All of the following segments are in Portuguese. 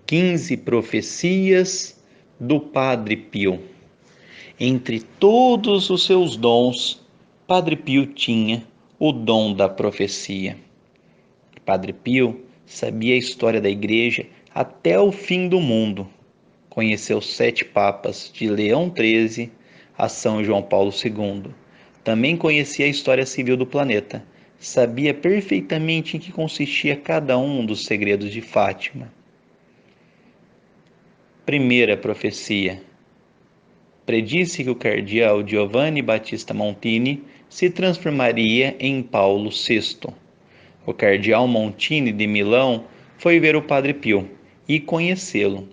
15 profecias do Padre Pio. Entre todos os seus dons, Padre Pio tinha o dom da profecia. Padre Pio sabia a história da Igreja até o fim do mundo. Conheceu 7 papas, de Leão XIII a São João Paulo II. Também conhecia a história civil do planeta. Sabia perfeitamente em que consistia cada um dos segredos de Fátima. Primeira profecia. Predisse que o cardeal Giovanni Battista Montini se transformaria em Paulo VI. O cardeal Montini de Milão foi ver o Padre Pio e conhecê-lo,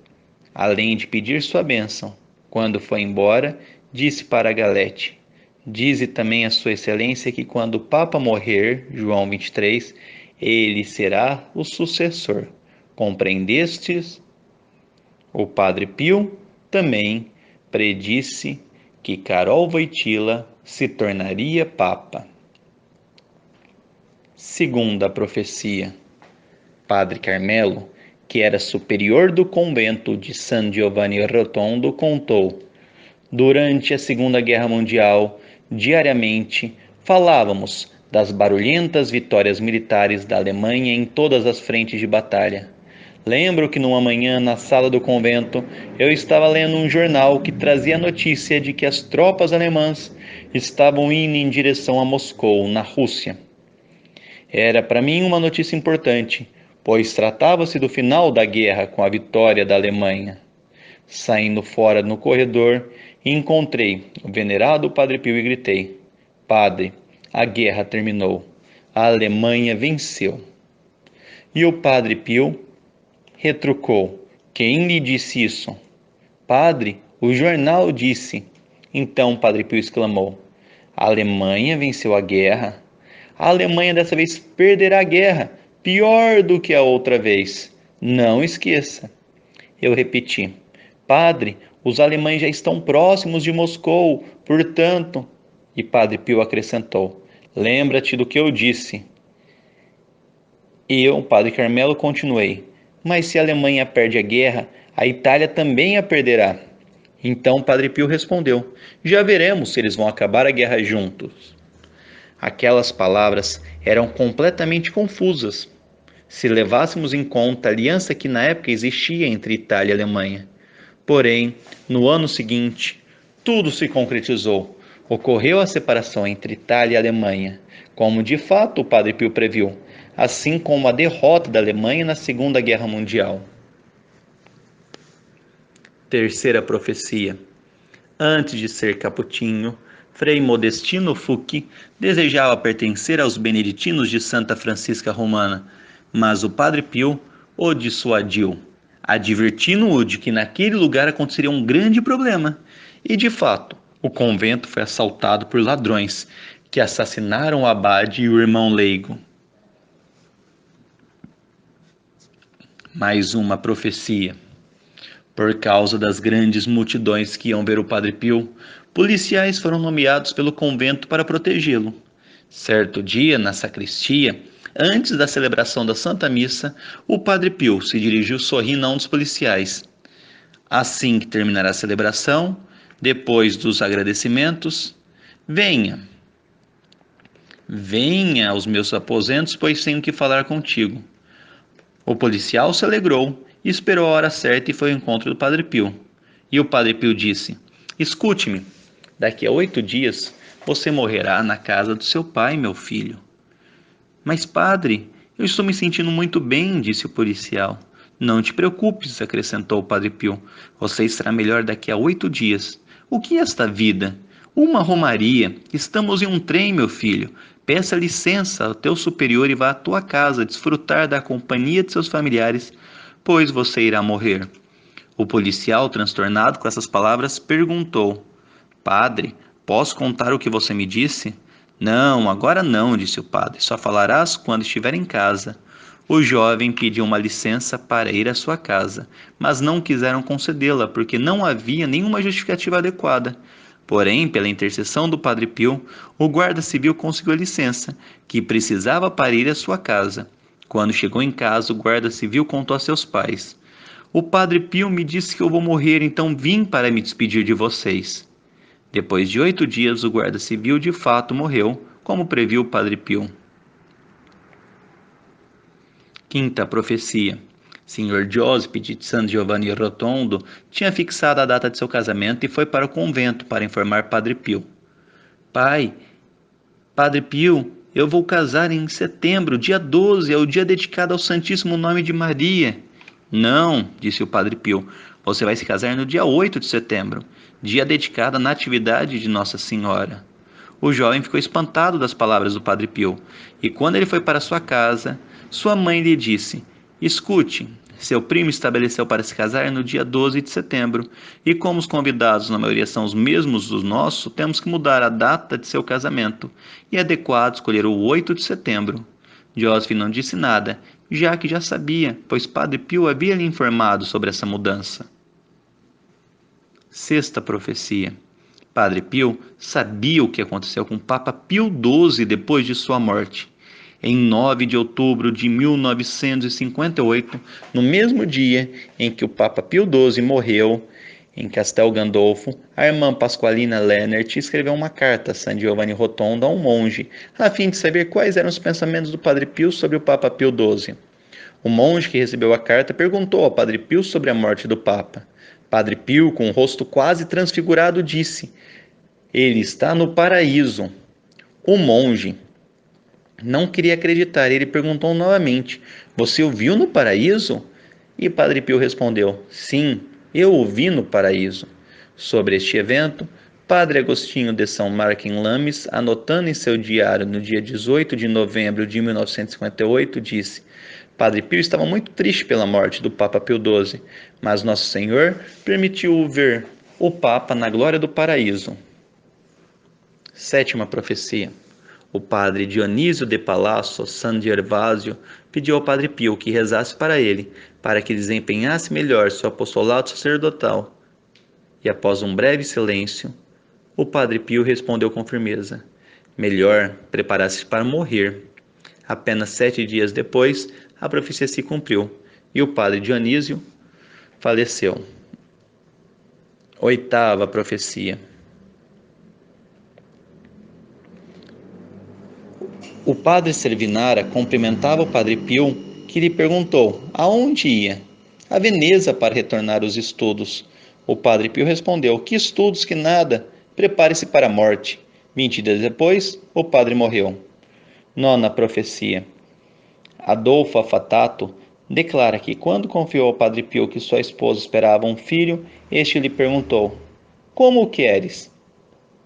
além de pedir sua bênção. Quando foi embora, disse para Galete: dize também a sua excelência que quando o Papa morrer, João 23, ele será o sucessor. Compreendestes? O Padre Pio também predisse que Karol Wojtyła se tornaria Papa. Segunda profecia. Padre Carmelo, que era superior do convento de San Giovanni Rotondo, contou: durante a Segunda Guerra Mundial, diariamente, falávamos das barulhentas vitórias militares da Alemanha em todas as frentes de batalha. Lembro que numa manhã, na sala do convento, eu estava lendo um jornal que trazia a notícia de que as tropas alemãs estavam indo em direção a Moscou, na Rússia. Era para mim uma notícia importante, pois tratava-se do final da guerra com a vitória da Alemanha. Saindo fora no corredor, encontrei o venerado Padre Pio e gritei: Padre, a guerra terminou. A Alemanha venceu. E o Padre Pio retrucou: quem lhe disse isso? Padre, o jornal disse. Então Padre Pio exclamou: a Alemanha venceu a guerra? A Alemanha dessa vez perderá a guerra, pior do que a outra vez. Não esqueça. Eu repeti: Padre, os alemães já estão próximos de Moscou, portanto... E Padre Pio acrescentou: lembra-te do que eu disse. Eu, Padre Carmelo, continuei: mas se a Alemanha perde a guerra, a Itália também a perderá. Então Padre Pio respondeu: já veremos se eles vão acabar a guerra juntos. Aquelas palavras eram completamente confusas, se levássemos em conta a aliança que na época existia entre Itália e Alemanha. Porém, no ano seguinte, tudo se concretizou. Ocorreu a separação entre Itália e Alemanha, como de fato o Padre Pio previu, assim como a derrota da Alemanha na Segunda Guerra Mundial. Terceira profecia. Antes de ser capuchinho, Frei Modestino Fucchi desejava pertencer aos beneditinos de Santa Francisca Romana, mas o Padre Pio o dissuadiu, advertindo-o de que naquele lugar aconteceria um grande problema. E de fato, o convento foi assaltado por ladrões que assassinaram o abade e o irmão leigo. Mais uma profecia. Por causa das grandes multidões que iam ver o Padre Pio, policiais foram nomeados pelo convento para protegê-lo. Certo dia, na sacristia, antes da celebração da Santa Missa, o Padre Pio se dirigiu sorrindo a um dos policiais. Assim que terminar a celebração, depois dos agradecimentos, venha aos meus aposentos, pois tenho que falar contigo. O policial se alegrou, esperou a hora certa e foi ao encontro do Padre Pio. E o Padre Pio disse: escute-me, daqui a 8 dias você morrerá na casa do seu pai, meu filho. Mas padre, eu estou me sentindo muito bem, disse o policial. Não te preocupes, acrescentou o Padre Pio, você estará melhor daqui a 8 dias. O que é esta vida? Uma romaria. Estamos em um trem, meu filho. Peça licença ao teu superior e vá à tua casa desfrutar da companhia de seus familiares, pois você irá morrer. O policial, transtornado com essas palavras, perguntou: Padre, posso contar o que você me disse? Não, agora não, disse o padre, só falarás quando estiver em casa. O jovem pediu uma licença para ir à sua casa, mas não quiseram concedê-la porque não havia nenhuma justificativa adequada. Porém, pela intercessão do Padre Pio, o guarda civil conseguiu a licença, que precisava para ir à sua casa. Quando chegou em casa, o guarda civil contou a seus pais. O Padre Pio me disse que eu vou morrer, então vim para me despedir de vocês. Depois de 8 dias, o guarda civil de fato morreu, como previu o Padre Pio. Quinta profecia. Senhor Giuseppe de San Giovanni Rotondo tinha fixado a data de seu casamento e foi para o convento para informar Padre Pio. Pai, Padre Pio, eu vou casar em setembro, dia 12, é o dia dedicado ao Santíssimo Nome de Maria. Não, disse o Padre Pio, você vai se casar no dia 8 de setembro, dia dedicado à Natividade de Nossa Senhora. O jovem ficou espantado das palavras do Padre Pio, e quando ele foi para sua casa, sua mãe lhe disse: escute, seu primo estabeleceu para se casar no dia 12 de setembro, e como os convidados na maioria são os mesmos dos nossos, temos que mudar a data de seu casamento, e é adequado escolher o 8 de setembro. Joseph não disse nada, já que já sabia, pois Padre Pio havia lhe informado sobre essa mudança. Sexta profecia. Padre Pio sabia o que aconteceu com o Papa Pio XII depois de sua morte. Em 9 de outubro de 1958, no mesmo dia em que o Papa Pio XII morreu, em Castel Gandolfo, a irmã Pasqualina Lennert escreveu uma carta a San Giovanni Rotondo a um monge, a fim de saber quais eram os pensamentos do Padre Pio sobre o Papa Pio XII. O monge que recebeu a carta perguntou ao Padre Pio sobre a morte do Papa. Padre Pio, com o rosto quase transfigurado, disse: ele está no paraíso. O monge não queria acreditar. Ele perguntou novamente: você o viu no paraíso? E Padre Pio respondeu: sim, eu o vi no paraíso. Sobre este evento, Padre Agostinho de São Marco em Lames, anotando em seu diário no dia 18 de novembro de 1958, disse: Padre Pio estava muito triste pela morte do Papa Pio XII, mas Nosso Senhor permitiu-o ver o Papa na glória do paraíso. Sétima profecia. O padre Dionísio de Palacio San Gervásio pediu ao Padre Pio que rezasse para ele, para que desempenhasse melhor seu apostolado sacerdotal. E após um breve silêncio, o Padre Pio respondeu com firmeza: melhor preparar-se para morrer. Apenas 7 dias depois, a profecia se cumpriu e o padre Dionísio faleceu. Oitava profecia. O padre Servinara cumprimentava o Padre Pio, que lhe perguntou aonde ia. A Veneza, para retornar aos estudos. O Padre Pio respondeu: que estudos, que nada, prepare-se para a morte. 20 dias depois, o padre morreu. Nona profecia. Adolfo Afatato declara que quando confiou ao Padre Pio que sua esposa esperava um filho, este lhe perguntou: como o queres?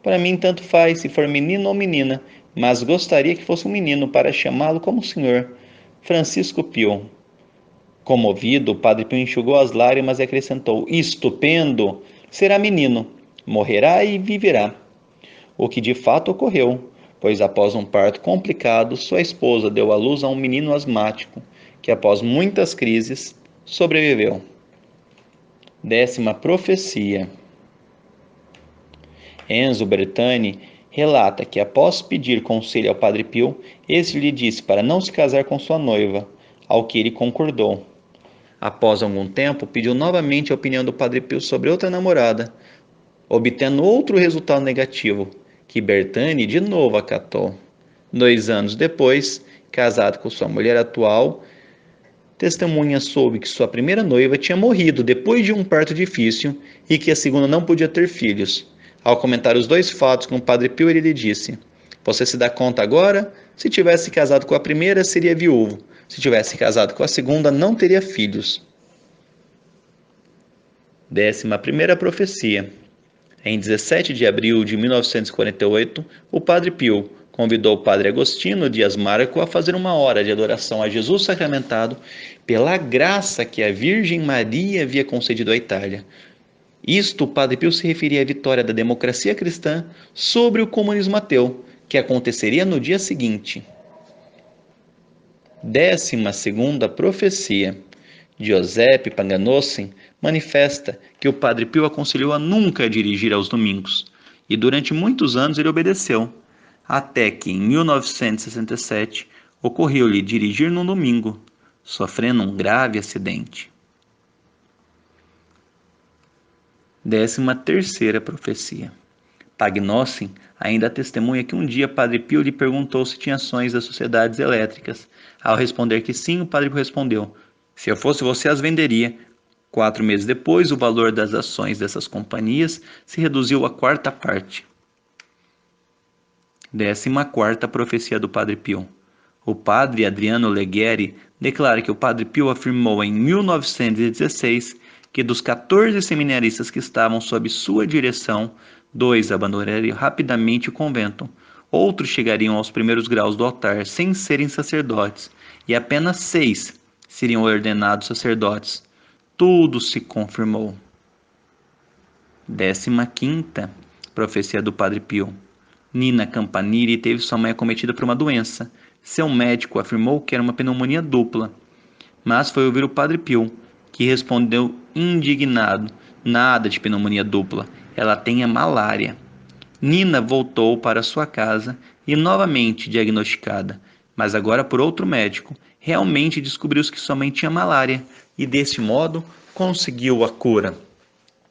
Para mim tanto faz se for menino ou menina, mas gostaria que fosse um menino para chamá-lo como o senhor. Francisco Pio. Comovido, o Padre Pio enxugou as lágrimas e acrescentou: estupendo! Será menino, morrerá e viverá. O que de fato ocorreu, pois após um parto complicado, sua esposa deu à luz a um menino asmático, que após muitas crises, sobreviveu. Décima profecia. Enzo Bertani relata que após pedir conselho ao Padre Pio, este lhe disse para não se casar com sua noiva, ao que ele concordou. Após algum tempo, pediu novamente a opinião do Padre Pio sobre outra namorada, obtendo outro resultado negativo, que Bertani de novo acatou. 2 anos depois, casado com sua mulher atual, testemunha soube que sua primeira noiva tinha morrido depois de um parto difícil e que a segunda não podia ter filhos. Ao comentar os 2 fatos com o Padre Pio, ele lhe disse: você se dá conta agora? Se tivesse casado com a primeira, seria viúvo. Se tivesse casado com a segunda, não teria filhos. 11ª profecia. Em 17 de abril de 1948, o Padre Pio convidou o Padre Agostinho Dias Marco a fazer uma hora de adoração a Jesus sacramentado pela graça que a Virgem Maria havia concedido à Itália. Isto, o Padre Pio se referia à vitória da democracia cristã sobre o comunismo ateu, que aconteceria no dia seguinte. 12ª profecia. Giuseppe Panganossen manifesta que o Padre Pio aconselhou a nunca dirigir aos domingos, e durante muitos anos ele obedeceu, até que em 1967 ocorreu-lhe dirigir num domingo, sofrendo um grave acidente. 13ª profecia. Pagnossen ainda testemunha que um dia Padre Pio lhe perguntou se tinha ações das sociedades elétricas. Ao responder que sim, o Padre Pio respondeu: se eu fosse você, as venderia. 4 meses depois, o valor das ações dessas companhias se reduziu à 1/4 parte. 14ª profecia do Padre Pio. O padre Adriano Leghieri declara que o Padre Pio afirmou em 1916 que dos 14 seminaristas que estavam sob sua direção, 2 abandonariam rapidamente o convento, outros chegariam aos primeiros graus do altar sem serem sacerdotes, e apenas 6 seriam ordenados sacerdotes. Tudo se confirmou. 15ª profecia do Padre Pio. Nina Campanile teve sua mãe acometida por uma doença. Seu médico afirmou que era uma pneumonia dupla, mas foi ouvir o Padre Pio, que respondeu indignado: nada de pneumonia dupla, ela tem a malária. Nina voltou para sua casa e novamente diagnosticada, mas agora por outro médico, realmente descobriu que sua mãe tinha malária e desse modo conseguiu a cura.